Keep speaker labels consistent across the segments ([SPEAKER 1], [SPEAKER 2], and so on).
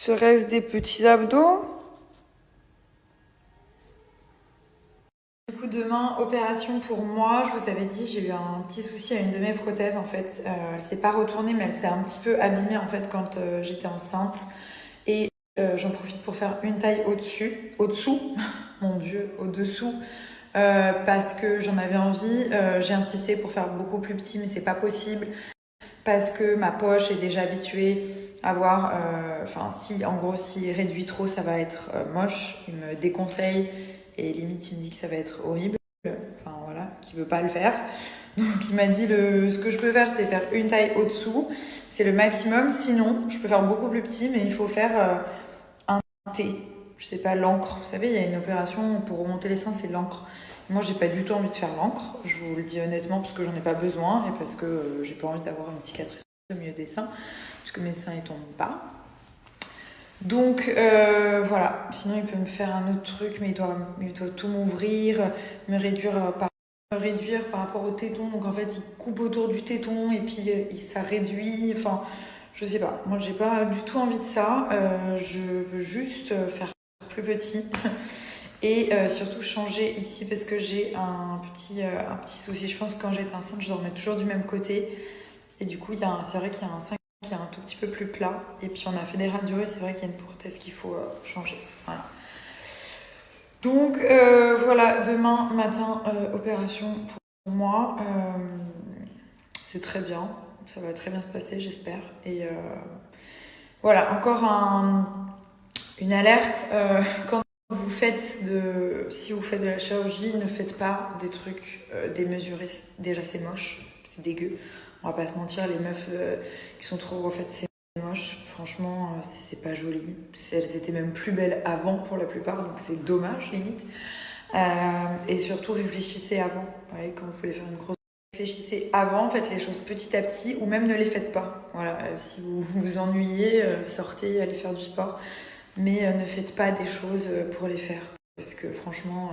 [SPEAKER 1] Serait-ce des petits abdos? Du coup, demain, opération pour moi. Je vous avais dit, j'ai eu un petit souci à une de mes prothèses en fait. Elle s'est pas retournée, mais elle s'est un petit peu abîmée en fait quand j'étais enceinte. Et j'en profite pour faire une taille au-dessus, au-dessous, mon Dieu, au-dessous, parce que j'en avais envie. J'ai insisté pour faire beaucoup plus petit, mais c'est pas possible parce que ma poche est déjà habituée à voir. Enfin, si en gros, s'il réduit trop, ça va être moche. Il me déconseille et limite, il me dit que ça va être horrible. Enfin voilà, qu'il veut pas le faire. Donc il m'a dit ce que je peux faire, c'est faire une taille au-dessous. C'est le maximum. Sinon, je peux faire beaucoup plus petit, mais il faut faire un T. Je sais pas, l'encre. Vous savez, il y a une opération pour remonter les seins, c'est l'encre. Moi, j'ai pas du tout envie de faire l'encre. Je vous le dis honnêtement, parce que j'en ai pas besoin et parce que j'ai pas envie d'avoir une cicatrice au milieu des seins, parce que mes seins ils tombent pas. Donc voilà. Sinon, il peut me faire un autre truc, mais il doit tout m'ouvrir, me réduire par rapport au téton. Donc en fait, il coupe autour du téton et puis ça réduit. Enfin, je sais pas. Moi, j'ai pas du tout envie de ça. Je veux juste faire plus petit et surtout changer ici parce que j'ai un petit souci. Je pense que quand j'étais enceinte, je dormais toujours du même côté. Et du coup, c'est vrai qu'il y a un sein qui est un tout petit peu plus plat. Et puis, on a fait des radios et c'est vrai qu'il y a une prothèse qu'il faut changer. Voilà. Donc, voilà, demain matin, opération pour moi. C'est très bien. Ça va très bien se passer, j'espère. Et voilà, encore une alerte. Quand si vous faites de la chirurgie, ne faites pas des trucs démesurés. Déjà, c'est moche, c'est dégueu. On va pas se mentir, les meufs qui sont trop refaites, c'est moche. Franchement, c'est pas joli. Elles étaient même plus belles avant pour la plupart, donc c'est dommage limite. Et surtout, réfléchissez avant. Ouais, quand vous voulez faire une grosse, réfléchissez avant, faites les choses petit à petit, ou même ne les faites pas. Voilà, si vous vous ennuyez, sortez, allez faire du sport. Mais ne faites pas des choses pour les faire. Parce que franchement,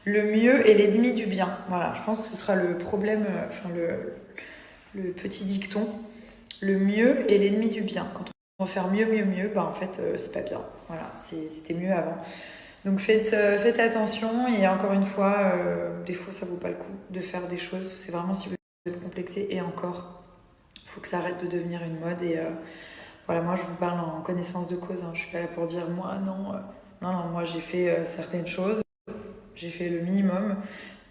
[SPEAKER 1] le mieux est l'ennemi du bien. Voilà, je pense que ce sera le problème, le petit dicton. Le mieux est l'ennemi du bien. Quand on va faire mieux, bah en fait, c'est pas bien. Voilà, c'était mieux avant. Donc faites attention et encore une fois, des fois ça vaut pas le coup de faire des choses. C'est vraiment si vous êtes complexé et encore, il faut que ça arrête de devenir une mode et voilà, moi je vous parle en connaissance de cause, hein. Je suis pas là pour dire moi non, non, moi j'ai fait certaines choses, j'ai fait le minimum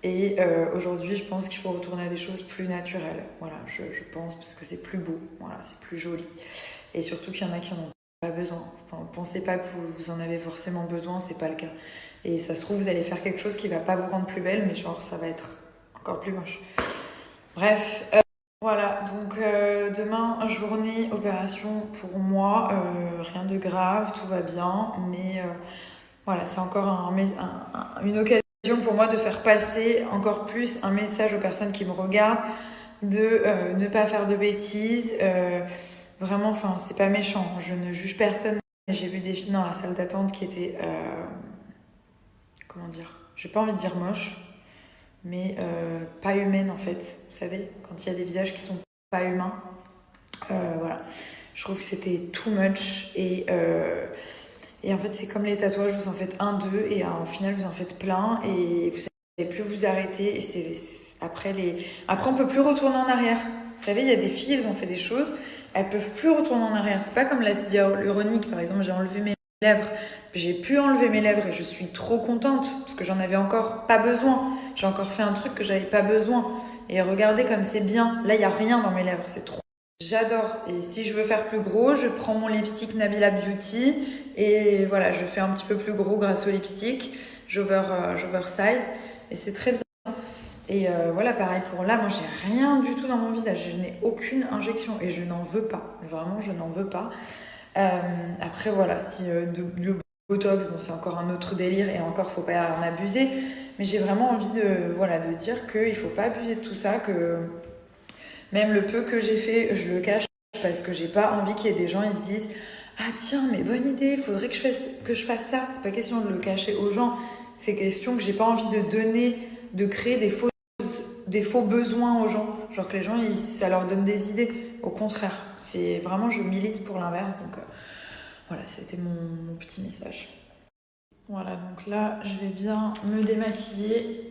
[SPEAKER 1] et aujourd'hui je pense qu'il faut retourner à des choses plus naturelles. Voilà, je pense parce que c'est plus beau, voilà, c'est plus joli et surtout qu'il y en a qui en ont pas besoin. Enfin, pensez pas que vous en avez forcément besoin, c'est pas le cas. Et ça se trouve vous allez faire quelque chose qui va pas vous rendre plus belle, mais genre ça va être encore plus moche. Bref. Voilà, donc demain, journée opération pour moi, rien de grave, tout va bien, mais voilà, c'est encore une occasion pour moi de faire passer encore plus un message aux personnes qui me regardent, de ne pas faire de bêtises, vraiment, enfin, c'est pas méchant, je ne juge personne, j'ai vu des filles dans la salle d'attente qui étaient, comment dire, j'ai pas envie de dire moche, mais pas humaines en fait, vous savez, quand il y a des visages qui sont pas humain. Voilà. Je trouve que c'était too much et en fait c'est comme les tatouages, vous en faites un, deux et au final vous en faites plein et vous savez plus vous arrêter et après on peut plus retourner en arrière. Vous savez, il y a des filles, elles ont fait des choses, elles peuvent plus retourner en arrière. C'est pas comme l'acide hyaluronique, par exemple, j'ai enlevé mes lèvres, j'ai pu enlever mes lèvres et je suis trop contente parce que j'en avais encore pas besoin. J'ai encore fait un truc que j'avais pas besoin. Et regardez comme c'est bien. Là, il n'y a rien dans mes lèvres, c'est trop. J'adore. Et si je veux faire plus gros, je prends mon lipstick Nabila Beauty et voilà, je fais un petit peu plus gros grâce au lipstick. J'oversize et c'est très bien. Et voilà, pareil pour là, moi j'ai rien du tout dans mon visage. Je n'ai aucune injection et je n'en veux pas. Vraiment, je n'en veux pas. Après, voilà, si le Botox, bon, c'est encore un autre délire et encore, faut pas en abuser. Mais j'ai vraiment envie de dire qu'il faut pas abuser de tout ça, que même le peu que j'ai fait, je le cache parce que j'ai pas envie qu'il y ait des gens, ils se disent ah tiens, mais bonne idée, il faudrait que je fasse ça. C'est pas question de le cacher aux gens, c'est question que j'ai pas envie de créer des faux besoins aux gens. Genre que les gens, ça leur donne des idées. Au contraire, c'est vraiment, je milite pour l'inverse. Donc Voilà, c'était mon petit message. Voilà, donc là, je vais bien me démaquiller